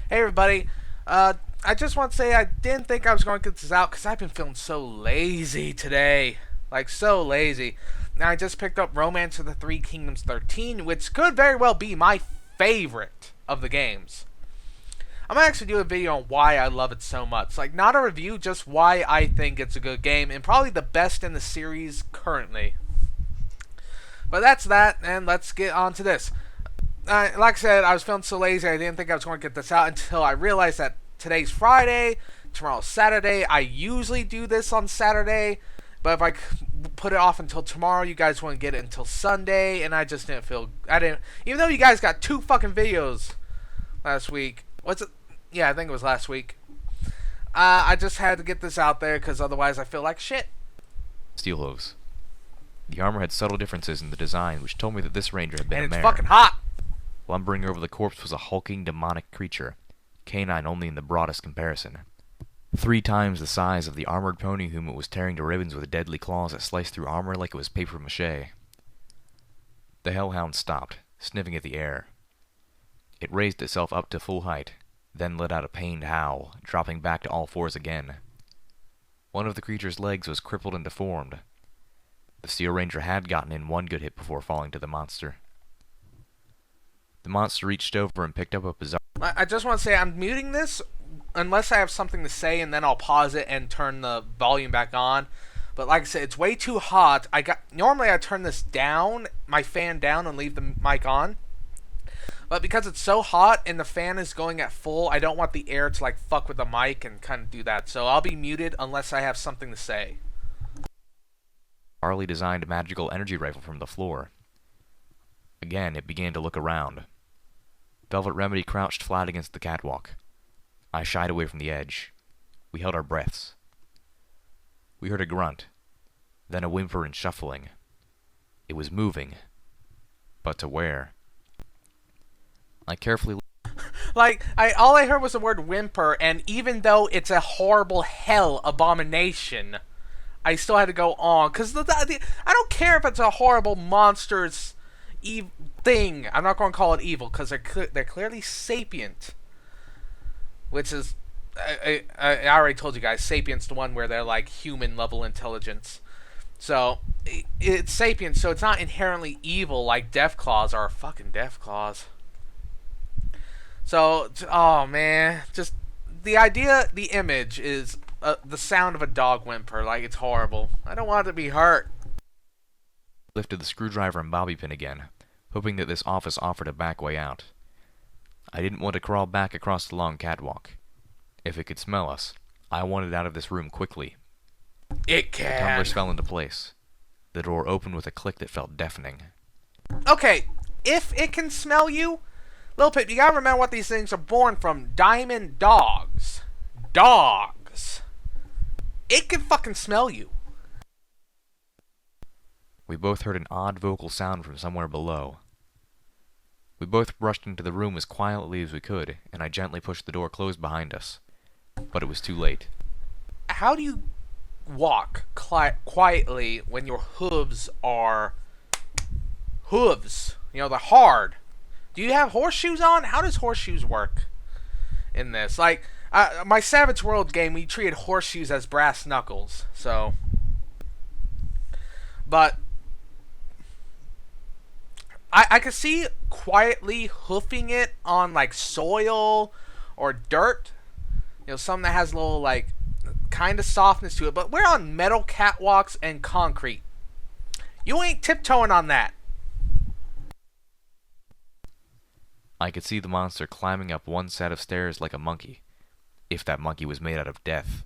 Hey everybody, I just want to say I didn't think I was going to get this out because I've been feeling so lazy today. Like, so lazy. Now, I just picked up Romance of the Three Kingdoms 13, which could very well be my favorite of the games. I'm going to actually do a video on why I love it so much. Like, not a review, just why I think it's a good game, and probably the best in the series currently. But that's that, and let's get on to this. Like I said, I was feeling so lazy, I didn't think I was going to get this out until I realized that today's Friday, tomorrow's Saturday. I usually do this on Saturday, but if I put it off until tomorrow, you guys wouldn't get it until Sunday, and I just didn't feel, even though you guys got 2 fucking videos last week. What's it? Yeah, I think it was last week. I just had to get this out there, because otherwise I feel like shit. Steel hooves. The armor had subtle differences in the design, which told me that this ranger had been And a it's mare. fucking hot! Lumbering over the corpse was a hulking, demonic creature, canine only in the broadest comparison. 3 times the size of the armored pony whom it was tearing to ribbons with deadly claws that sliced through armor like it was paper mache. The hellhound stopped, sniffing at the air. It raised itself up to full height, then let out a pained howl, dropping back to all fours again. One of the creature's legs was crippled and deformed. The Steel Ranger had gotten in one good hit before falling to the monster. The monster reached over and picked up a bizarre... I just want to say I'm muting this unless I have something to say, and then I'll pause it and turn the volume back on. But like I said, it's way too hot. Normally I turn this down, my fan down, and leave the mic on. But because it's so hot and the fan is going at full, I don't want the air to like fuck with the mic and kind of do that. So I'll be muted unless I have something to say. Harley designed magical energy rifle from the floor. Again, it began to look around. Velvet Remedy crouched flat against the catwalk. I shied away from the edge. We held our breaths. We heard a grunt, then a whimper and shuffling. It was moving. But to where? I carefully... All I heard was the word whimper, and even though it's a horrible hell abomination, I still had to go on, because I don't care if it's a horrible monster's thing. I'm not going to call it evil, because they're clearly sapient. Which is, I already told you guys, sapient's the one where they're like human level intelligence. So, it's sapient, so it's not inherently evil like Deathclaws are. Fucking Deathclaws. So, oh man, just the idea, the image is the sound of a dog whimper. Like, it's horrible. I don't want it to be hurt. Lifted the screwdriver and bobby pin again, hoping that this office offered a back way out. I didn't want to crawl back across the long catwalk. If it could smell us, I wanted out of this room quickly. It can. The tumblers fell into place. The door opened with a click that felt deafening. Okay, if it can smell you, Lil Pip, you gotta remember what these things are born from. Diamond dogs. Dogs. It can fucking smell you. We both heard an odd vocal sound from somewhere below. We both rushed into the room as quietly as we could, and I gently pushed the door closed behind us. But it was too late. How do you walk quietly when your hooves are hooves? You know, they're hard. Do you have horseshoes on? How does horseshoes work in this? Like, my Savage World game, we treated horseshoes as brass knuckles, so... But... I could see quietly hoofing it on, like, soil or dirt. You know, something that has a little, like, kind of softness to it. But we're on metal catwalks and concrete. You ain't tiptoeing on that. I could see the monster climbing up one set of stairs like a monkey, if that monkey was made out of death.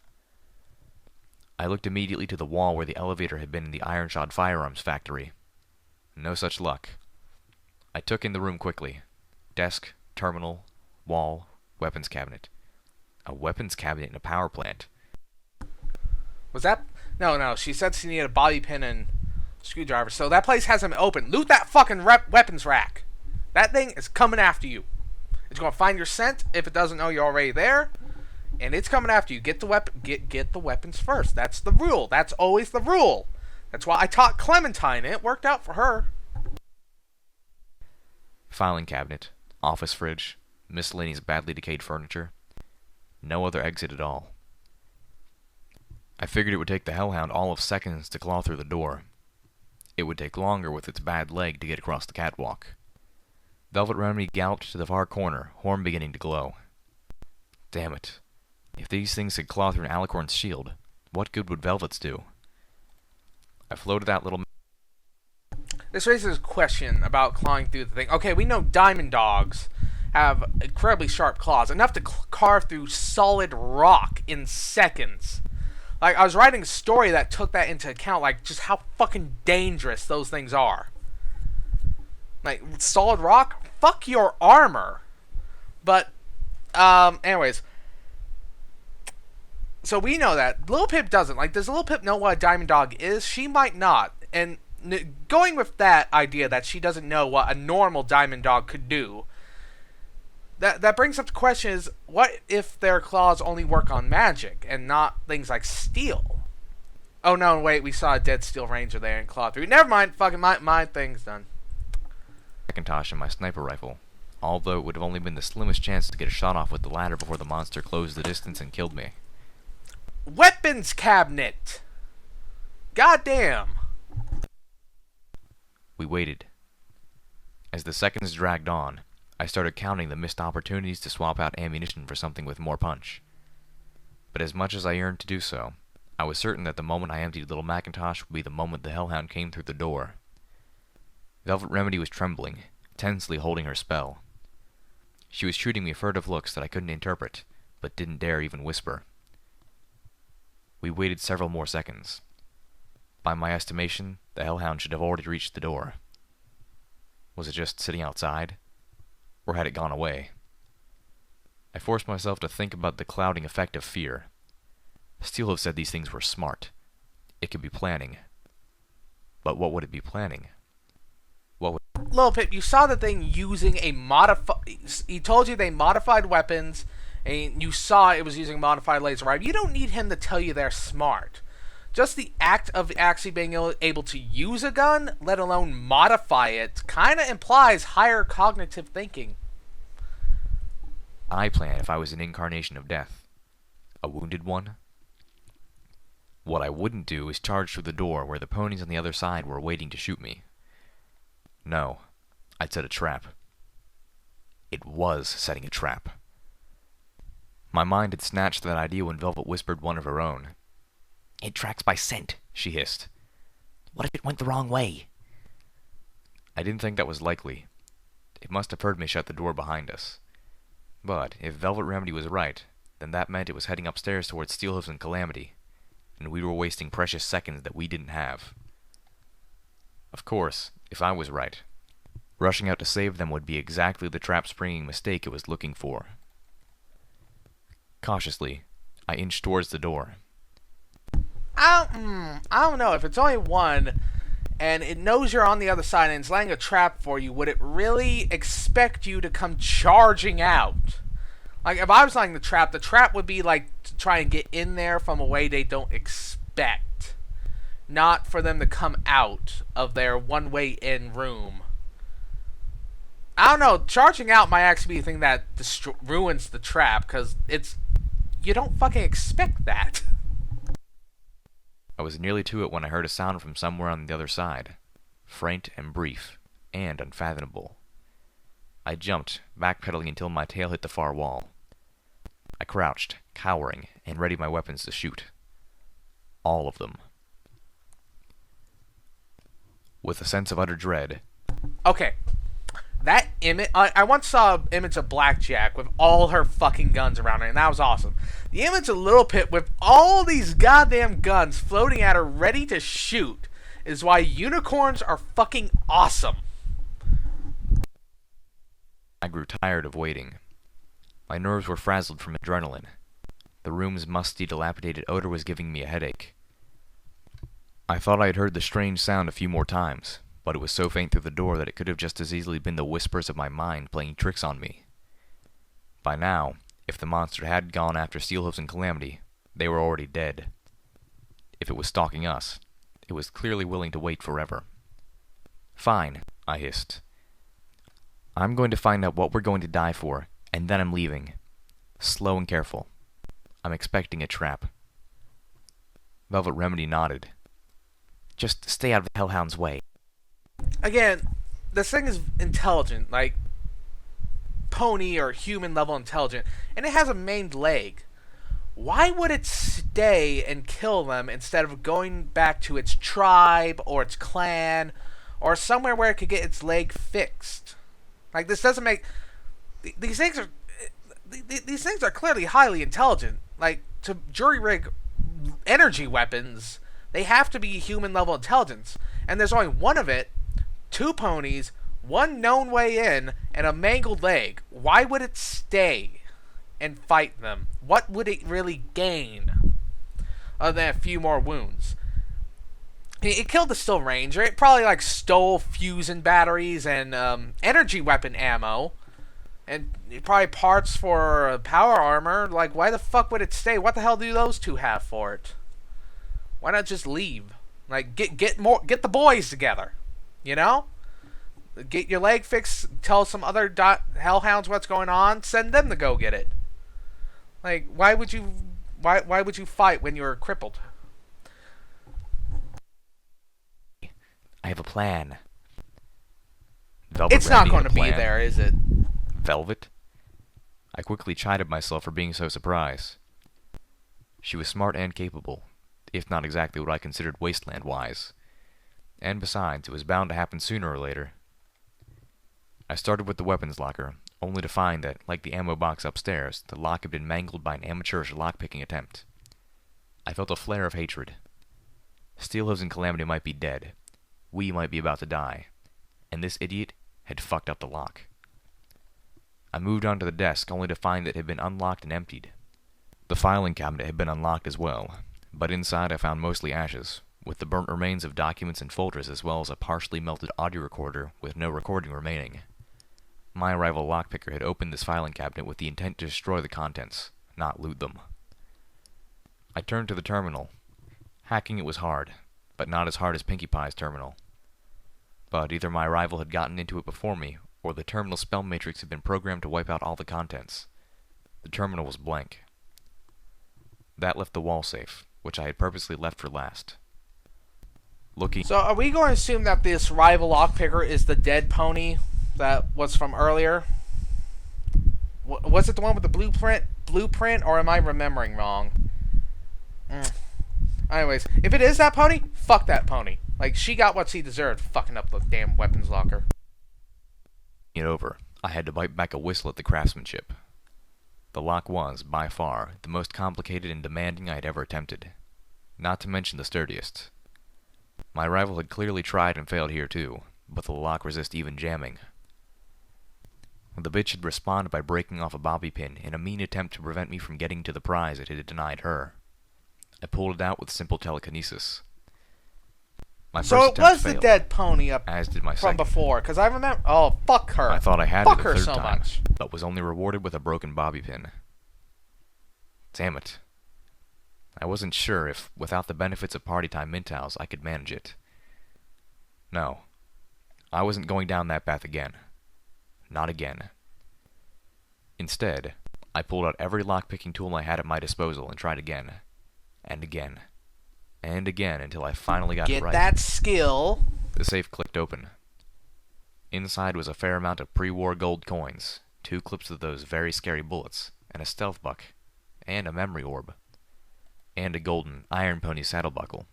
I looked immediately to the wall where the elevator had been in the Ironshod firearms factory. No such luck. I took in the room quickly. Desk, terminal, wall, weapons cabinet. A weapons cabinet in a power plant. Was that... No, she said she needed a bobby pin and screwdriver, so that place hasn't been open. Loot that fucking weapons rack. That thing is coming after you. It's going to find your scent if it doesn't know you're already there. And it's coming after you. Get the weapons first. That's the rule. That's always the rule. That's why I taught Clementine, and it worked out for her. Filing cabinet, office fridge, miscellaneous badly decayed furniture. No other exit at all. I figured it would take the hellhound all of seconds to claw through the door. It would take longer with its bad leg to get across the catwalk. Velvet Remedy galloped to the far corner, horn beginning to glow. Damn it. If these things could claw through an alicorn's shield, what good would Velvet's do? I floated that little... This raises a question about clawing through the thing. Okay, we know diamond dogs have incredibly sharp claws, enough to carve through solid rock in seconds. Like, I was writing a story that took that into account, like, just how fucking dangerous those things are. Like, solid rock? Fuck your armor. But, anyways. So we know that. Lil Pip doesn't. Like, does Lil Pip know what a diamond dog is? She might not. And going with that idea that she doesn't know what a normal diamond dog could do, that brings up the question is, what if their claws only work on magic and not things like steel? Oh no, wait, we saw a dead steel ranger there and claw through. Never mind, fucking my thing's done. Macintosh and my sniper rifle, although it would have only been the slimmest chance to get a shot off with the latter before the monster closed the distance and killed me. Weapons cabinet! Goddamn! We waited. As the seconds dragged on, I started counting the missed opportunities to swap out ammunition for something with more punch. But as much as I yearned to do so, I was certain that the moment I emptied Little Macintosh would be the moment the hellhound came through the door. Velvet Remedy was trembling, tensely holding her spell. She was shooting me furtive looks that I couldn't interpret, but didn't dare even whisper. We waited several more seconds. By my estimation, the hellhound should have already reached the door. Was it just sitting outside? Or had it gone away? I forced myself to think about the clouding effect of fear. Steelhoof said these things were smart. It could be planning. But what would it be planning? What would... Lil Pip, you saw the thing using a he told you they modified weapons, and you saw it was using modified laser rifle. You don't need him to tell you they're smart. Just the act of actually being able to use a gun, let alone modify it, kind of implies higher cognitive thinking. I plan if I was an incarnation of death. A wounded one? What I wouldn't do is charge through the door where the ponies on the other side were waiting to shoot me. No, I'd set a trap. It was setting a trap. My mind had snatched that idea when Velvet whispered one of her own. "It tracks by scent," she hissed. "What if it went the wrong way?" I didn't think that was likely. It must have heard me shut the door behind us. But if Velvet Remedy was right, then that meant it was heading upstairs towards Steelhoof's and Calamity, and we were wasting precious seconds that we didn't have. Of course, if I was right, rushing out to save them would be exactly the trap-springing mistake it was looking for. Cautiously, I inched towards the door. I don't know. If it's only one, and it knows you're on the other side and it's laying a trap for you, would it really expect you to come charging out? Like, if I was laying the trap would be like to try and get in there from a way they don't expect. Not for them to come out of their one-way in room. I don't know. Charging out might actually be the thing that ruins the trap, because you don't fucking expect that. I was nearly to it when I heard a sound from somewhere on the other side, faint and brief, and unfathomable. I jumped, backpedaling until my tail hit the far wall. I crouched, cowering, and readied my weapons to shoot. All of them. With a sense of utter dread. Okay. That image, I once saw an image of Blackjack with all her fucking guns around her, and that was awesome. The image of Lil Pip with all these goddamn guns floating at her ready to shoot is why unicorns are fucking awesome. I grew tired of waiting. My nerves were frazzled from adrenaline. The room's musty, dilapidated odor was giving me a headache. I thought I had heard the strange sound a few more times, but it was so faint through the door that it could have just as easily been the whispers of my mind playing tricks on me. By now, if the monster had gone after Steelhoof's and Calamity, they were already dead. If it was stalking us, it was clearly willing to wait forever. "Fine," I hissed. "I'm going to find out what we're going to die for, And then I'm leaving. Slow and careful. I'm expecting a trap. Velvet Remedy nodded. Just stay out of the Hellhound's way. Again, this thing is intelligent, like pony or human level intelligent, and it has a maimed leg. Why would it stay and kill them instead of going back to its tribe or its clan or somewhere where it could get its leg fixed? Like, this doesn't make... These things are clearly highly intelligent. Like, to jury-rig energy weapons, they have to be human level intelligence. And there's only one of it, 2 ponies, 1 known way in, and a mangled leg. Why would it stay and fight them? What would it really gain other than a few more wounds? It killed the Steel Ranger. It probably like stole fusion batteries and energy weapon ammo, and probably parts for power armor. Like, why the fuck would it stay? What the hell do those 2 have for it? Why not just leave? Like, get the boys together, you know? Get your leg fixed. Tell some other hellhounds what's going on. Send them to go get it. Like, why would you fight when you're crippled? I have a plan. It's not going to be there, is it? Velvet? I quickly chided myself for being so surprised. She was smart and capable, if not exactly what I considered wasteland-wise. And besides, it was bound to happen sooner or later. I started with the weapons locker, only to find that, like the ammo box upstairs, the lock had been mangled by an amateurish lock-picking attempt. I felt a flare of hatred. Steelhooves and Calamity might be dead. We might be about to die. And this idiot had fucked up the lock. I moved onto the desk, only to find that it had been unlocked and emptied. The filing cabinet had been unlocked as well, but inside I found mostly ashes, with the burnt remains of documents and folders as well as a partially melted audio recorder with no recording remaining. My rival lockpicker had opened this filing cabinet with the intent to destroy the contents, not loot them. I turned to the terminal. Hacking it was hard, but not as hard as Pinkie Pie's terminal. But either my rival had gotten into it before me, or the terminal spell matrix had been programmed to wipe out all the contents. The terminal was blank. That left the wall safe, which I had purposely left for last. Looking... So are we going to assume that this rival lockpicker is the dead pony that was from earlier? Was it the one with the blueprint, or am I remembering wrong? Anyways, if it is that pony, fuck that pony. Like, she got what she deserved, fucking up the damn weapons locker. It over. I had to bite back a whistle at the craftsmanship. The lock was, by far, the most complicated and demanding I had ever attempted. Not to mention the sturdiest. My rival had clearly tried and failed here too, but the lock resisted even jamming. The bitch had responded by breaking off a bobby pin in a mean attempt to prevent me from getting to the prize it had denied her. I pulled it out with simple telekinesis. My so first it was failed, the dead pony up as did my from second. before, because I remember... Oh, fuck her. I thought I had fuck it a her third so time, much. but was only rewarded with a broken bobby pin. Damn it. I wasn't sure if, without the benefits of party time Mintaus, I could manage it. No. I wasn't going down that path again. Not again. Instead, I pulled out every lock-picking tool I had at my disposal and tried again. And again. And again until I finally got it right. Get that skill. The safe clicked open. Inside was a fair amount of pre-war gold coins, 2 clips of those very scary bullets, and a stealth buck, and a memory orb, and a golden iron pony saddle buckle.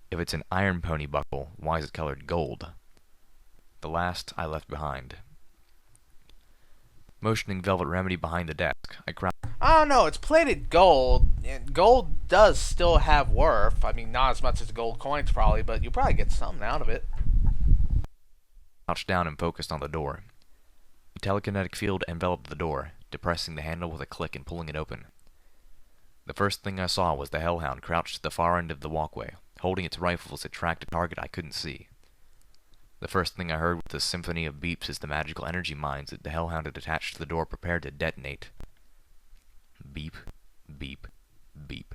If it's an iron pony buckle, why is it colored gold? The last I left behind. Motioning Velvet Remedy behind the desk, I crouched. I don't know, it's plated gold, and gold does still have worth. I mean, not as much as gold coins probably, but you'll probably get something out of it. Crouched down and focused on the door. A telekinetic field enveloped the door, depressing the handle with a click and pulling it open. The first thing I saw was the hellhound crouched at the far end of the walkway, holding its rifle as it tracked a target I couldn't see. The first thing I heard was the symphony of beeps as the magical energy mines that the hellhound had attached to the door prepared to detonate. Beep, beep, beep.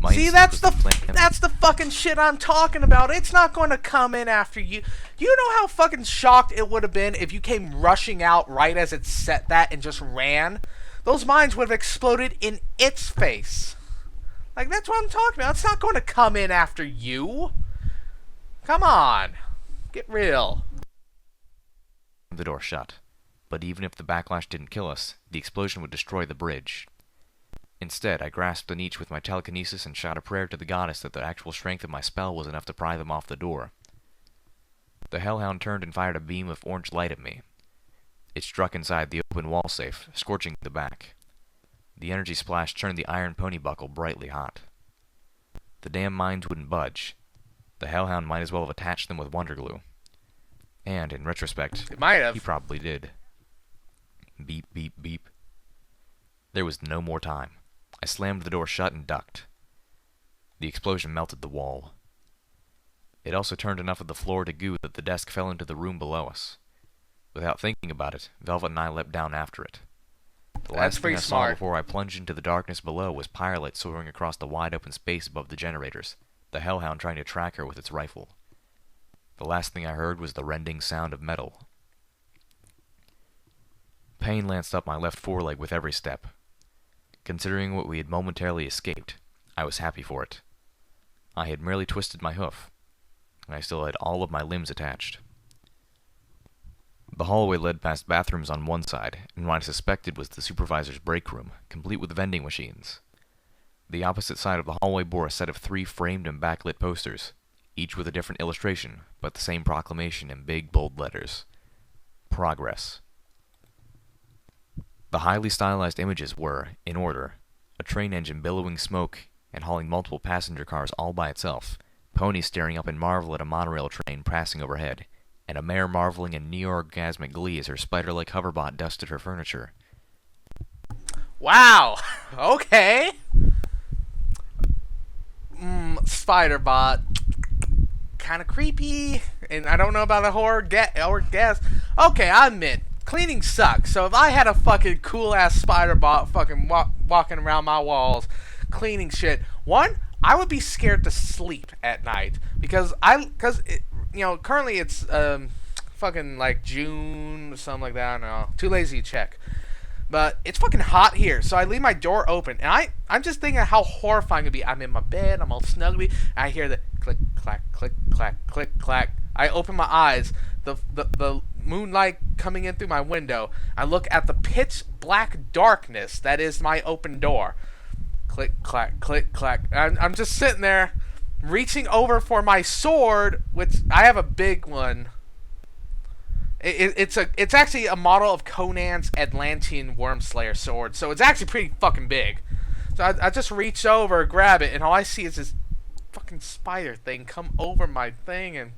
My See, instinct was to that's the fucking shit I'm talking about. It's not going to come in after you. You know how fucking shocked it would have been if you came rushing out right as it set that and just ran? Those mines would have exploded in its face. Like, that's what I'm talking about. It's not going to come in after you. Come on. Get real. The door shut. But even if the backlash didn't kill us, the explosion would destroy the bridge. Instead, I grasped the niche with my telekinesis and shot a prayer to the goddess that the actual strength of my spell was enough to pry them off the door. The hellhound turned and fired a beam of orange light at me. It struck inside the open wall safe, scorching the back. The energy splash turned the iron pony buckle brightly hot. The damn mines wouldn't budge. The hellhound might as well have attached them with wonder glue. And, in retrospect, It might have. he probably did. Beep, beep, beep. There was no more time. I slammed the door shut and ducked. The explosion melted the wall. It also turned enough of the floor to goo that the desk fell into the room below us. Without thinking about it, Velvet and I leapt down after it. The last thing I saw before I plunged into the darkness below was Pirate soaring across the wide open space above the generators, the hellhound trying to track her with its rifle. The last thing I heard was the rending sound of metal. Pain lanced up my left foreleg with every step. Considering what we had momentarily escaped, I was happy for it. I had merely twisted my hoof, and I still had all of my limbs attached. The hallway led past bathrooms on one side, and what I suspected was the supervisor's break room, complete with vending machines. The opposite side of the hallway bore a set of 3 framed and backlit posters, each with a different illustration, but the same proclamation in big, bold letters. Progress. The highly stylized images were, in order, a train engine billowing smoke and hauling multiple passenger cars all by itself, ponies staring up in marvel at a monorail train passing overhead, and a mare marveling in neo-orgasmic glee as her spider-like hoverbot dusted her furniture. Wow. Okay. Spiderbot. Kind of creepy. And I don't know about a horror gas. Okay, I admit. Cleaning sucks. So if I had a fucking cool-ass Spiderbot fucking walking around my walls cleaning shit, one, I would be scared to sleep at night. Because currently it's fucking like June, something like that. I don't know. Too lazy to check. But it's fucking hot here, so I leave my door open, and I'm just thinking how horrifying it'd be. I'm in my bed, I'm all snuggly, and I hear the click, clack, click, clack, click, clack. I open my eyes, the moonlight coming in through my window. I look at the pitch black darkness that is my open door. Click, clack, click, clack. I'm just sitting there, reaching over for my sword, which I have a big one. It's actually a model of Conan's Atlantean Wormslayer sword, so it's actually pretty fucking big. So I just reach over, grab it, and all I see is this fucking spider thing come over my thing, and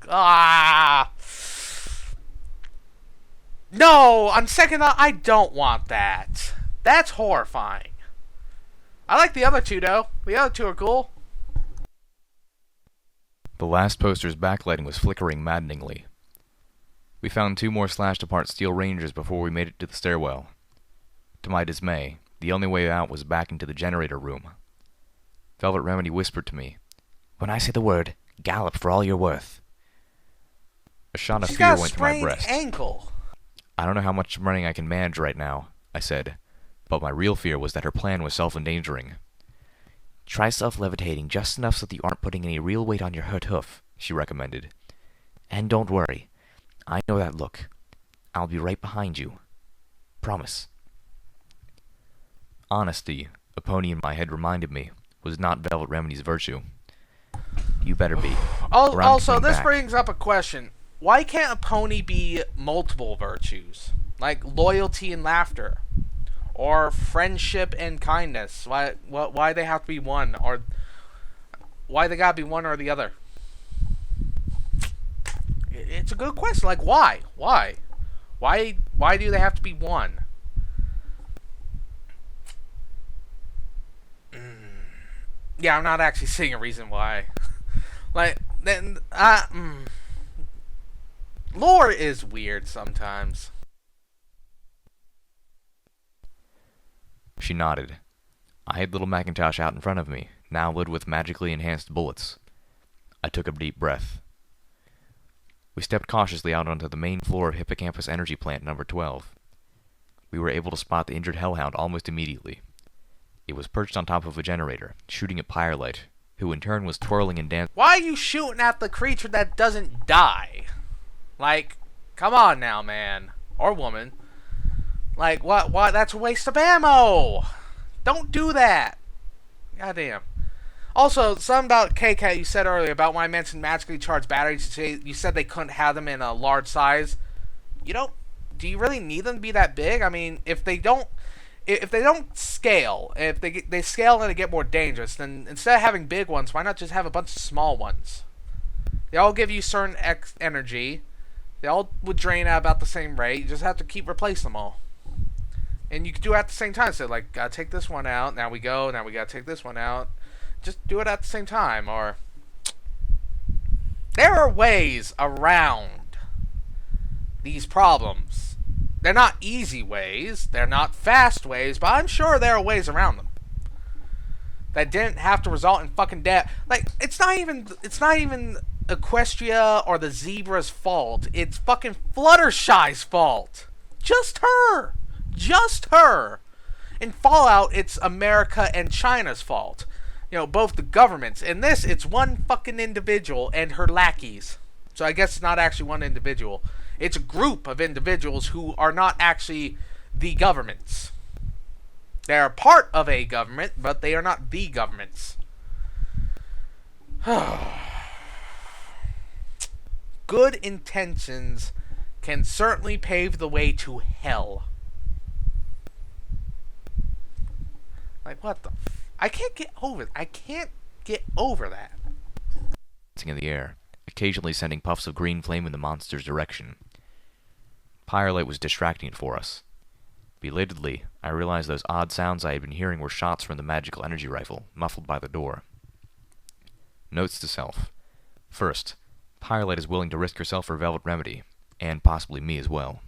no, on second thought, I don't want that. That's horrifying. I like the other two though. The other two are cool. The last poster's backlighting was flickering maddeningly. We found 2 more slashed-apart steel rangers before we made it to the stairwell. To my dismay, the only way out was back into the generator room. Velvet Remedy whispered to me, "When I say the word, gallop for all you're worth." A shot of fear went through my breast. Ankle. "I don't know how much running I can manage right now," I said, but my real fear was that her plan was self-endangering. "Try self-levitating just enough so that you aren't putting any real weight on your hurt hoof," she recommended. "And don't worry. I know that look. I'll be right behind you. Promise." Honesty, a pony in my head reminded me, was not Velvet Remedy's virtue. "You better be." Also, this brings up a question. Why can't a pony be multiple virtues? Like loyalty and laughter? Or friendship and kindness? Why they have to be one? Or why they gotta be one or the other? It's a good question. Like, why? Why do they have to be one? Yeah, I'm not actually seeing a reason why. Like, then, lore is weird sometimes. She nodded. I had little Macintosh out in front of me, now lit with magically enhanced bullets. I took a deep breath. We stepped cautiously out onto the main floor of Hippocampus Energy Plant number 12. We were able to spot the injured hellhound almost immediately. It was perched on top of a generator, shooting at Firelight, who in turn was twirling and dancing. Why are you shooting at the creature that doesn't die? Like, come on now, man. Or woman. Like, what? That's a waste of ammo! Don't do that! Goddamn. Also, something about KCAT you said earlier about when I mentioned magically charged batteries. You said they couldn't have them in a large size. You don't... Do you really need them to be that big? I mean, if they don't scale, if they scale and they get more dangerous, then instead of having big ones, why not just have a bunch of small ones? They all give you certain energy. They all would drain at about the same rate. You just have to keep replacing them all. And you can do it at the same time. So, like, gotta take this one out. Now we gotta take this one out. Just do it at the same time. Or there are ways around these problems. They're not easy ways. They're not fast ways. But I'm sure there are ways around them that didn't have to result in fucking death. Like, it's not even Equestria or the zebra's fault. It's fucking Fluttershy's fault. Just her. In Fallout, it's America and China's fault. You know, both the governments. In this, it's one fucking individual and her lackeys. So I guess it's not actually one individual. It's a group of individuals who are not actually the governments. They are part of a government, but they are not the governments. Good intentions can certainly pave the way to hell. Like, what the I can't get over that. In the air, occasionally sending puffs of green flame in the monster's direction. Firelight was distracting it for us. Belatedly, I realized those odd sounds I had been hearing were shots from the magical energy rifle, muffled by the door. Notes to self. First, Firelight is willing to risk herself for Velvet Remedy, and possibly me as well.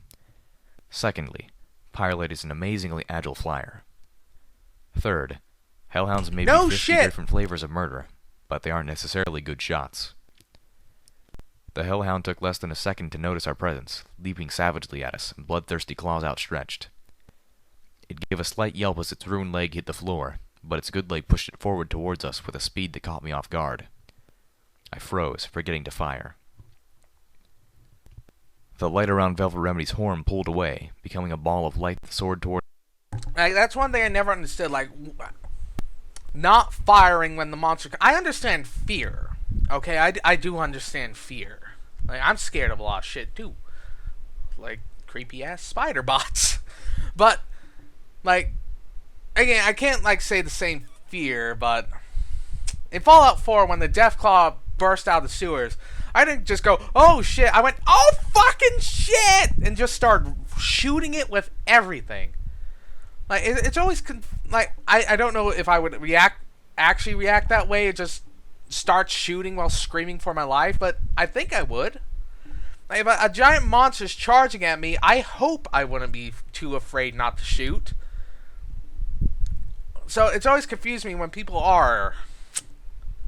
Secondly, Firelight is an amazingly agile flyer. Third, hellhounds may be 50 different flavors of murder, but they aren't necessarily good shots. The hellhound took less than a second to notice our presence, leaping savagely at us, bloodthirsty claws outstretched. It gave a slight yelp as its ruined leg hit the floor, but its good leg pushed it forward towards us with a speed that caught me off guard. I froze, forgetting to fire. The light around Velvet Remedy's horn pulled away, becoming a ball of light that soared toward... Like, that's one thing I never understood, like, not firing when the monster... I understand fear, okay? I do understand fear. Like, I'm scared of a lot of shit, too. Like, creepy-ass spider bots. But, like, again, I can't, like, say the same fear, but... In Fallout 4, when the Deathclaw burst out of the sewers, I didn't just go, oh, shit. I went, oh, fucking shit! And just started shooting it with everything. Like, it's always... Like, I don't know if I would actually react that way, just start shooting while screaming for my life, but I think I would. Like, if a giant monster's charging at me, I hope I wouldn't be too afraid not to shoot. So it's always confused me when people are...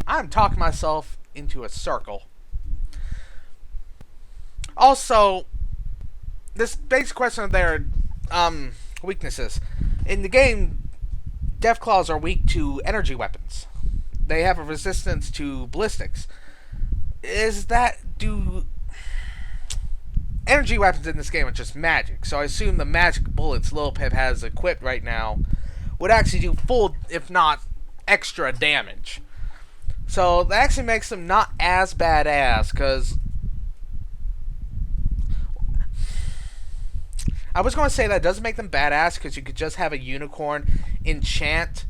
I'm talking myself into a circle. Also, this begs the question of their weaknesses. In the game, Deathclaws are weak to energy weapons. They have a resistance to ballistics. Energy weapons in this game are just magic, so I assume the magic bullets Lil Pip has equipped right now would actually do full, if not extra damage. So that actually makes them not as badass, because... I was going to say that doesn't make them badass, because you could just have a unicorn enchant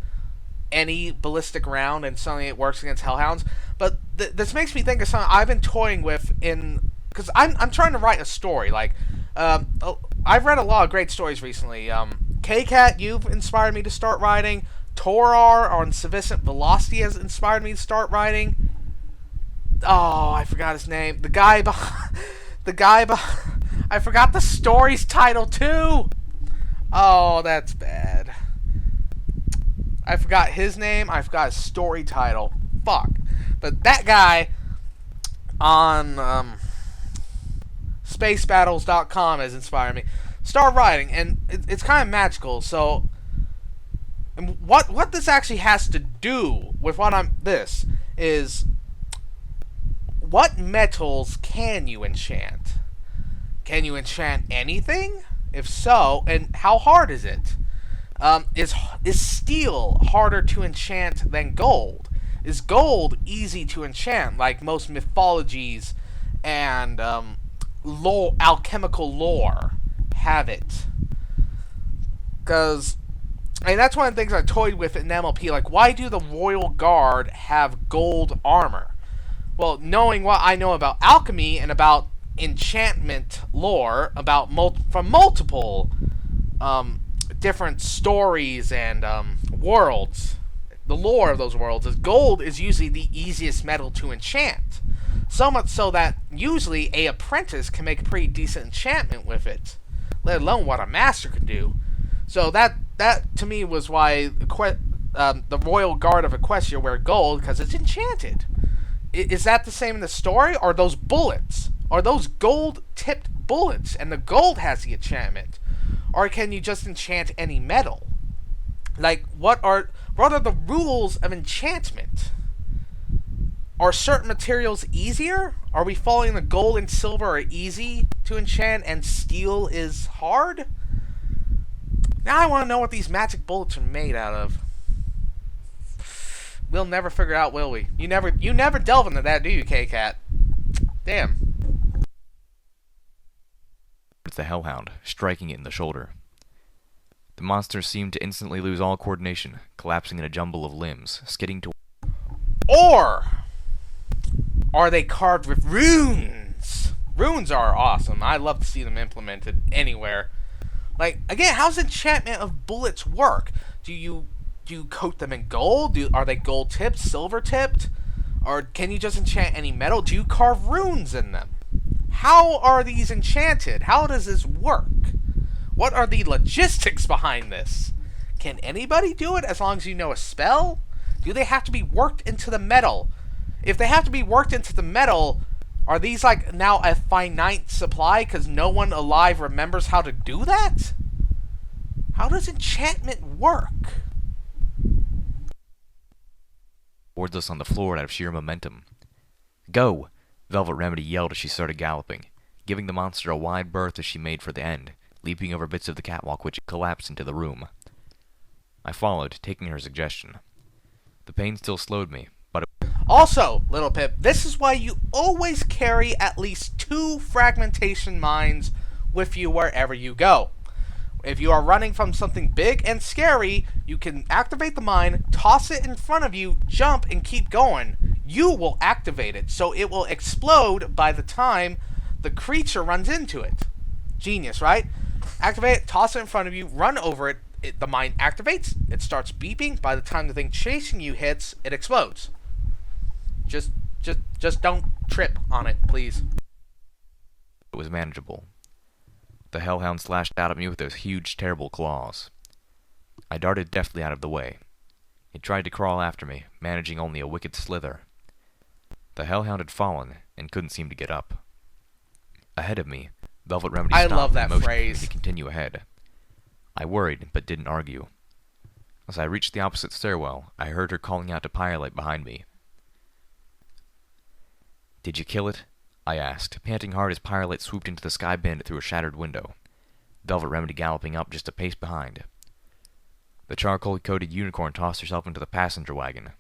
any ballistic round and suddenly it works against hellhounds. But this makes me think of something I've been toying with in... Because I'm trying to write a story. Like, I've read a lot of great stories recently. KCAT, you've inspired me to start writing. Torar on Sufficient Velocity has inspired me to start writing. Oh, I forgot his name. I forgot the story's title, too! Oh, that's bad. I forgot his name. I forgot his story title. Fuck. But that guy on spacebattles.com has inspired me. Start writing, and it's kind of magical. So, and what this actually has to do with this is, what metals can you enchant? Can you enchant anything? If so, and how hard is it? Is steel harder to enchant than gold? Is gold easy to enchant, like most mythologies and alchemical lore have it? Because, and that's one of the things I toyed with in MLP. Like, why do the Royal Guard have gold armor? Well, knowing what I know about alchemy and about enchantment lore, about from multiple different stories and worlds, the lore of those worlds is gold is usually the easiest metal to enchant. So much so that usually a apprentice can make a pretty decent enchantment with it, let alone what a master could do. So that to me was why the Royal Guard of Equestria wear gold, because it's enchanted. Is that the same in the story? Are those bullets? Are those gold-tipped bullets, and the gold has the enchantment? Or can you just enchant any metal? Like, what are the rules of enchantment? Are certain materials easier? Are we following the gold and silver are easy to enchant and steel is hard? Now I want to know what these magic bullets are made out of. We'll never figure out, will we? You never delve into that, do you, K-Cat? Damn. It's the Hellhound, striking it in the shoulder. The monster seemed to instantly lose all coordination, collapsing in a jumble of limbs, skidding to... Or are they carved with runes? Runes are awesome. I love to see them implemented anywhere. Like, again, how's enchantment of bullets work? Do you coat them in gold? Are they gold tipped, silver tipped? Or can you just enchant any metal? Do you carve runes in them? How are these enchanted? How does this work? What are the logistics behind this? Can anybody do it as long as you know a spell? Do they have to be worked into the metal? If they have to be worked into the metal, are these like now a finite supply because no one alive remembers how to do that? How does enchantment work? Towards us on the floor out of sheer momentum. Go! Velvet Remedy yelled as she started galloping, giving the monster a wide berth as she made for the end, leaping over bits of the catwalk which collapsed into the room. I followed, taking her suggestion. The pain still slowed me, but it... Also, Little Pip, this is why you always carry at least 2 fragmentation mines with you wherever you go. If you are running from something big and scary, you can activate the mine, toss it in front of you, jump, and keep going. You will activate it, so it will explode by the time the creature runs into it. Genius, right? Activate it, toss it in front of you, run over it, the mine activates, it starts beeping, by the time the thing chasing you hits, it explodes. Just don't trip on it, please. It was manageable. The Hellhound slashed out at me with those huge, terrible claws. I darted deftly out of the way. It tried to crawl after me, managing only a wicked slither. The Hellhound had fallen, and couldn't seem to get up. Ahead of me, Velvet Remedy stopped I love that and motioned phrase. me to continue ahead. I worried, but didn't argue. As I reached the opposite stairwell, I heard her calling out to Firelight behind me. "Did you kill it?" I asked, panting hard as Firelight swooped into the sky bandit through a shattered window, Velvet Remedy galloping up just a pace behind. The charcoal-coated unicorn tossed herself into the passenger wagon.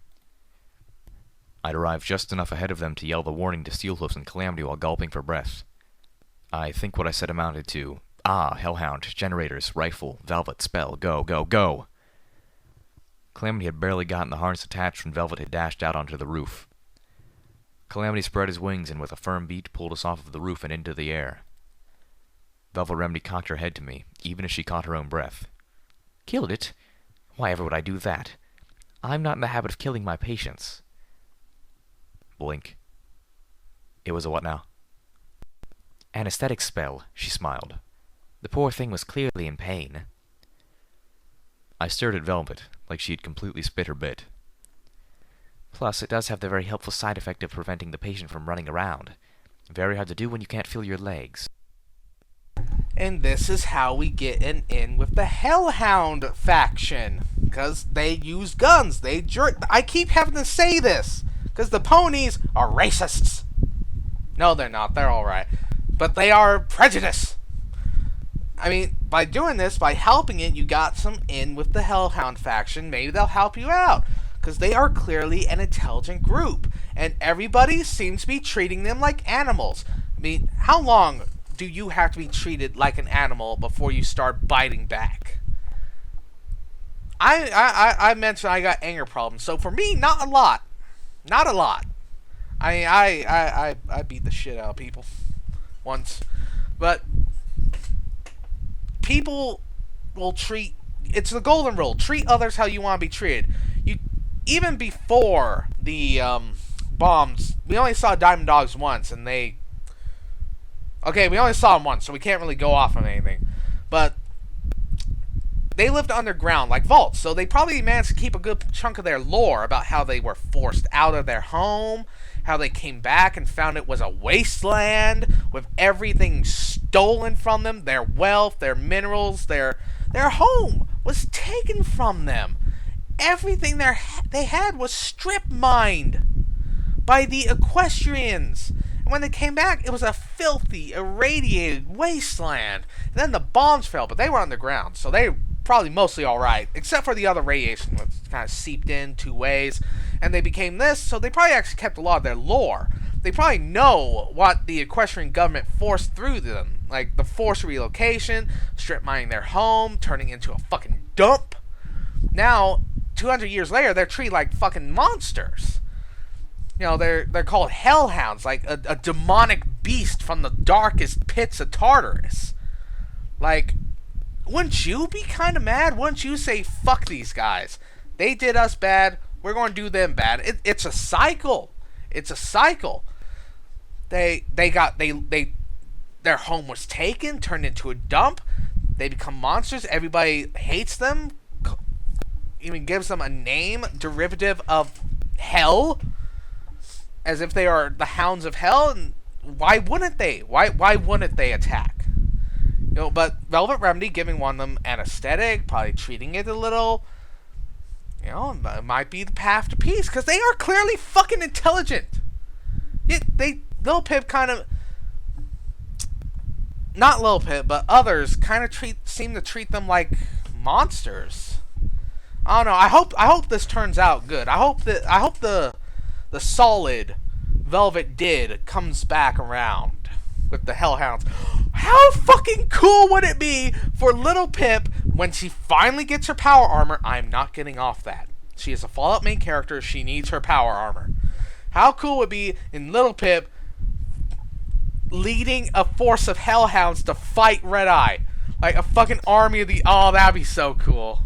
I'd arrived just enough ahead of them to yell the warning to Steelhoofs and Calamity while gulping for breath. I think what I said amounted to, "Ah, Hellhound, generators, rifle, Velvet, spell, go, go, go!" Calamity had barely gotten the harness attached when Velvet had dashed out onto the roof. Calamity spread his wings and with a firm beat pulled us off of the roof and into the air. Velvet Remedy cocked her head to me, even as she caught her own breath. "Killed it? Why ever would I do that? I'm not in the habit of killing my patients." Blink. It was a what now? "Anesthetic spell," she smiled. "The poor thing was clearly in pain." I stared at Velvet, like she had completely spit her bit. Plus, it does have the very helpful side effect of preventing the patient from running around. Very hard to do when you can't feel your legs. And this is how we get an in with the Hellhound faction. Because they use guns. I keep having to say this. Because the ponies are racists. No, they're not. They're alright. But they are prejudiced. I mean, by doing this, by helping it, you got some in with the Hellhound faction. Maybe they'll help you out. Because they are clearly an intelligent group. And everybody seems to be treating them like animals. I mean, how long do you have to be treated like an animal before you start biting back? I mentioned I got anger problems. So for me, not a lot. Not a lot. I mean, I beat the shit out of people. Once. But people will treat... It's the golden rule. Treat others how you want to be treated. Even before the bombs, we only saw Diamond Dogs once, and they... Okay, we only saw them once, so we can't really go off on anything. But they lived underground, like vaults, so they probably managed to keep a good chunk of their lore about how they were forced out of their home, how they came back and found it was a wasteland with everything stolen from them, their wealth, their minerals, their home was taken from them. Everything they had was strip mined by the Equestrians. And when they came back, it was a filthy, irradiated wasteland. And then the bombs fell, but they were underground, so they were probably mostly alright. Except for the other radiation, which kind of seeped in 2 ways. And they became this, so they probably actually kept a lot of their lore. They probably know what the Equestrian government forced through them. Like the forced relocation, strip mining their home, turning into a fucking dump. Now, 200 years later, they're treated like fucking monsters. You know, they're called hellhounds, like a demonic beast from the darkest pits of Tartarus. Like, wouldn't you be kind of mad? Wouldn't you say, fuck these guys? They did us bad, we're going to do them bad. It's a cycle. It's a cycle. Their home was taken, turned into a dump. They become monsters. Everybody hates them. Even gives them a name derivative of hell, as if they are the hounds of hell. And why wouldn't they? Why wouldn't they attack? You know, but Velvet Remedy giving one of them anesthetic, probably treating it a little. You know, it might be the path to peace, because they are clearly fucking intelligent. Lil Pip kind of, not Lil Pip, but others kind of seem to treat them like monsters. I don't know. I hope this turns out good. I hope the solid Velvet did comes back around with the Hellhounds. How fucking cool would it be for Little Pip when she finally gets her power armor? I'm not getting off that. She is a Fallout main character. She needs her power armor. How cool would it be in Little Pip leading a force of Hellhounds to fight Red Eye? Like a fucking army of the... Oh, that'd be so cool.